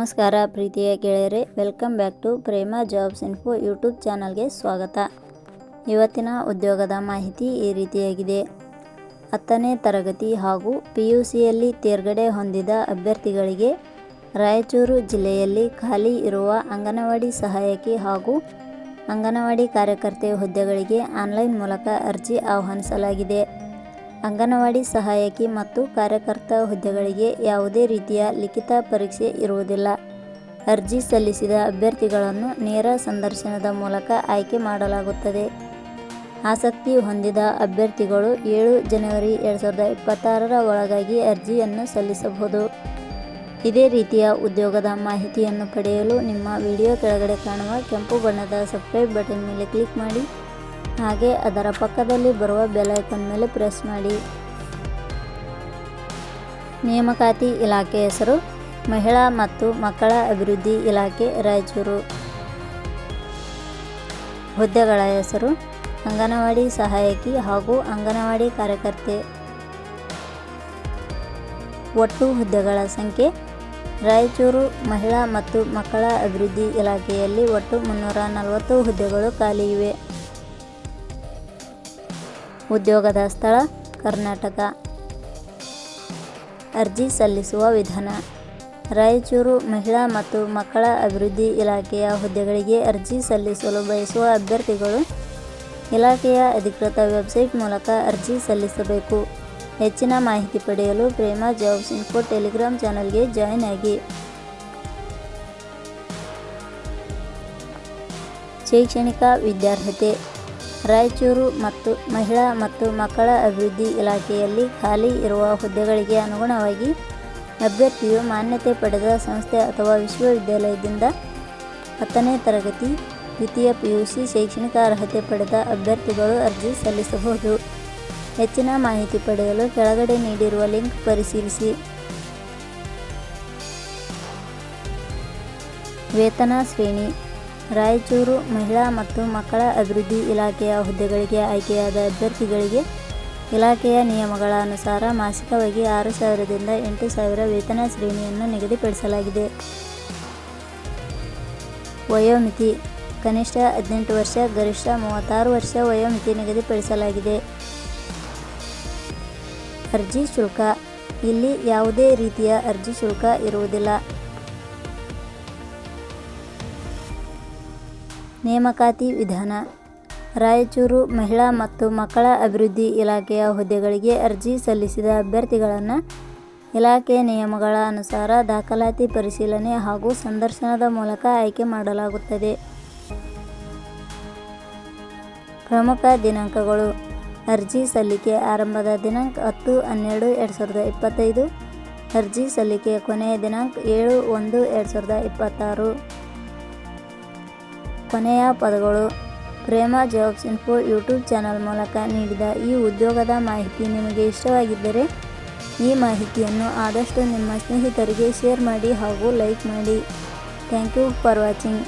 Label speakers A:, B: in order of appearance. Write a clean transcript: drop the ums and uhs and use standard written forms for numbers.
A: ನಮಸ್ಕಾರ ಪ್ರೀತಿಯ ಗೆಳೆಯರೆ, welcome back to Prema jobs info YouTube ಚಾನಲ್ಗೆ ಸ್ವಾಗತ. ಇವತ್ತಿನ ಉದ್ಯೋಗದ ಮಾಹಿತಿ ಈ ರೀತಿಯಾಗಿದೆ. 10ನೇ ತರಗತಿ ಹಾಗೂ PUCಯಲ್ಲಿ ತೇರ್ಗಡೆ ಹೊಂದಿದ ಅಭ್ಯರ್ಥಿಗಳಿಗೆ ರಾಯಚೂರು ಜಿಲ್ಲೆಯಲ್ಲಿ ಖಾಲಿ ಇರುವ ಅಂಗನವಾಡಿ ಸಹಾಯಕಿ ಹಾಗೂ ಅಂಗನವಾಡಿ ಕಾರ್ಯಕರ್ತೆ ಹುದ್ದೆಗಳಿಗೆ ಆನ್ಲೈನ್ ಮೂಲಕ ಅರ್ಜಿ ಆಹ್ವಾನಿಸಲಾಗಿದೆ. ಅಂಗನವಾಡಿ ಸಹಾಯಕಿ ಮತ್ತು ಕಾರ್ಯಕರ್ತ ಹುದ್ದೆಗಳಿಗೆ ಯಾವುದೇ ರೀತಿಯ ಲಿಖಿತ ಪರೀಕ್ಷೆ ಇರುವುದಿಲ್ಲ. ಅರ್ಜಿ ಸಲ್ಲಿಸಿದ ಅಭ್ಯರ್ಥಿಗಳನ್ನು ನೇರ ಸಂದರ್ಶನದ ಮೂಲಕ ಆಯ್ಕೆ ಮಾಡಲಾಗುತ್ತದೆ. ಆಸಕ್ತಿ ಹೊಂದಿದ ಅಭ್ಯರ್ಥಿಗಳು 7 ಜನವರಿ 2026ರ ಒಳಗಾಗಿ ಅರ್ಜಿಯನ್ನು ಸಲ್ಲಿಸಬಹುದು. ಇದೇ ರೀತಿಯ ಉದ್ಯೋಗದ ಮಾಹಿತಿಯನ್ನು ಪಡೆಯಲು ನಿಮ್ಮ ವಿಡಿಯೋ ಕೆಳಗಡೆ ಕಾಣುವ ಕೆಂಪು ಬಣ್ಣದ ಸಬ್ಸ್ಕ್ರೈಬ್ ಬಟನ್ ಮೇಲೆ ಕ್ಲಿಕ್ ಮಾಡಿ, ಹಾಗೆ ಅದರ ಪಕ್ಕದಲ್ಲಿ ಬರುವ ಬೆಲ್ ಐಕಾನ್ ಮೇಲೆ ಪ್ರೆಸ್ ಮಾಡಿ. ನೇಮಕಾತಿ ಇಲಾಖೆ ಹೆಸರು ಮಹಿಳಾ ಮತ್ತು ಮಕ್ಕಳ ಅಭಿವೃದ್ಧಿ ಇಲಾಖೆ ರಾಯಚೂರು. ಹುದ್ದೆಗಳ ಹೆಸರು ಅಂಗನವಾಡಿ ಸಹಾಯಕಿ ಹಾಗೂ ಅಂಗನವಾಡಿ ಕಾರ್ಯಕರ್ತೆ. ಒಟ್ಟು ಹುದ್ದೆಗಳ ಸಂಖ್ಯೆ ರಾಯಚೂರು ಮಹಿಳಾ ಮತ್ತು ಮಕ್ಕಳ ಅಭಿವೃದ್ಧಿ ಇಲಾಖೆಯಲ್ಲಿ ಒಟ್ಟು 340 ಹುದ್ದೆಗಳು ಖಾಲಿ ಇವೆ. ಉದ್ಯೋಗದ ಸ್ಥಳ ಕರ್ನಾಟಕ. ಅರ್ಜಿ ಸಲ್ಲಿಸುವ ವಿಧಾನ. ರಾಯಚೂರು ಮಹಿಳಾ ಮತ್ತು ಮಕ್ಕಳ ಅಭಿವೃದ್ಧಿ ಇಲಾಖೆಯ ಹುದ್ದೆಗಳಿಗೆ ಅರ್ಜಿ ಸಲ್ಲಿಸಲು ಬಯಸುವ ಅಭ್ಯರ್ಥಿಗಳು ಇಲಾಖೆಯ ಅಧಿಕೃತ ವೆಬ್ಸೈಟ್ ಮೂಲಕ ಅರ್ಜಿ ಸಲ್ಲಿಸಬೇಕು. ಹೆಚ್ಚಿನ ಮಾಹಿತಿ ಪಡೆಯಲು ಪ್ರೇಮ ಜಾಬ್ಸ್ ಇನ್ಫೋ ಟೆಲಿಗ್ರಾಮ್ ಚಾನಲ್ಗೆ ಜಾಯಿನ್ ಆಗಿ. ಶೈಕ್ಷಣಿಕ ವಿದ್ಯಾರ್ಹತೆ. ರಾಯಚೂರು ಮತ್ತು ಮಹಿಳಾ ಮತ್ತು ಮಕ್ಕಳ ಅಭಿವೃದ್ಧಿ ಇಲಾಖೆಯಲ್ಲಿ ಖಾಲಿ ಇರುವ ಹುದ್ದೆಗಳಿಗೆ ಅನುಗುಣವಾಗಿ ಅಭ್ಯರ್ಥಿಯು ಮಾನ್ಯತೆ ಪಡೆದ ಸಂಸ್ಥೆ ಅಥವಾ ವಿಶ್ವವಿದ್ಯಾಲಯದಿಂದ 10ನೇ ತರಗತಿ ದ್ವಿತೀಯ PUC ಶೈಕ್ಷಣಿಕ ಅರ್ಹತೆ ಪಡೆದ ಅಭ್ಯರ್ಥಿಗಳು ಅರ್ಜಿ ಸಲ್ಲಿಸಬಹುದು. ಹೆಚ್ಚಿನ ಮಾಹಿತಿ ಪಡೆಯಲು ಕೆಳಗಡೆ ನೀಡಿರುವ ಲಿಂಕ್ ಪರಿಶೀಲಿಸಿ. ವೇತನ ಶ್ರೇಣಿ. ರಾಯಚೂರು ಮಹಿಳಾ ಮತ್ತು ಮಕ್ಕಳ ಅಭಿವೃದ್ಧಿ ಇಲಾಖೆಯ ಹುದ್ದೆಗಳಿಗೆ ಆಯ್ಕೆಯಾದ ಅಭ್ಯರ್ಥಿಗಳಿಗೆ ಇಲಾಖೆಯ ನಿಯಮಗಳ ಅನುಸಾರ ಮಾಸಿಕವಾಗಿ 6,000 ದಿಂದ 8,000 ವೇತನ ಶ್ರೇಣಿಯನ್ನು ನಿಗದಿಪಡಿಸಲಾಗಿದೆ. ವಯೋಮಿತಿ. ಕನಿಷ್ಠ 18 ವರ್ಷ, ಗರಿಷ್ಠ 36 ವರ್ಷ ವಯೋಮಿತಿ ನಿಗದಿಪಡಿಸಲಾಗಿದೆ. ಅರ್ಜಿ ಶುಲ್ಕ. ಇಲ್ಲಿ ಯಾವುದೇ ರೀತಿಯ ಅರ್ಜಿ ಶುಲ್ಕ ಇರುವುದಿಲ್ಲ. ನೇಮಕಾತಿ ವಿಧಾನ. ರಾಯಚೂರು ಮಹಿಳಾ ಮತ್ತು ಮಕ್ಕಳ ಅಭಿವೃದ್ಧಿ ಇಲಾಖೆಯ ಹುದ್ದೆಗಳಿಗೆ ಅರ್ಜಿ ಸಲ್ಲಿಸಿದ ಅಭ್ಯರ್ಥಿಗಳನ್ನು ಇಲಾಖೆಯ ನಿಯಮಗಳ ಅನುಸಾರ ದಾಖಲಾತಿ ಪರಿಶೀಲನೆ ಹಾಗೂ ಸಂದರ್ಶನದ ಮೂಲಕ ಆಯ್ಕೆ ಮಾಡಲಾಗುತ್ತದೆ. ಪ್ರಮುಖ ದಿನಾಂಕಗಳು. ಅರ್ಜಿ ಸಲ್ಲಿಕೆ ಆರಂಭದ ದಿನಾಂಕ 10/12/2025. ಅರ್ಜಿ ಸಲ್ಲಿಕೆ ಕೊನೆಯ ದಿನಾಂಕ 7/1/2026. ಕೊನೆಯ ಪದಗಳು. ಪ್ರೇಮ ಜಾಬ್ಸ್ ಇನ್ಫೋ ಯೂಟ್ಯೂಬ್ ಚಾನಲ್ ಮೂಲಕ ನೀಡಿದ ಈ ಉದ್ಯೋಗದ ಮಾಹಿತಿ ನಿಮಗೆ ಇಷ್ಟವಾಗಿದ್ದರೆ ಈ ಮಾಹಿತಿಯನ್ನು ಆದಷ್ಟು ನಿಮ್ಮ ಸ್ನೇಹಿತರಿಗೆ ಶೇರ್ ಮಾಡಿ ಹಾಗೂ ಲೈಕ್ ಮಾಡಿ. Thank you for watching.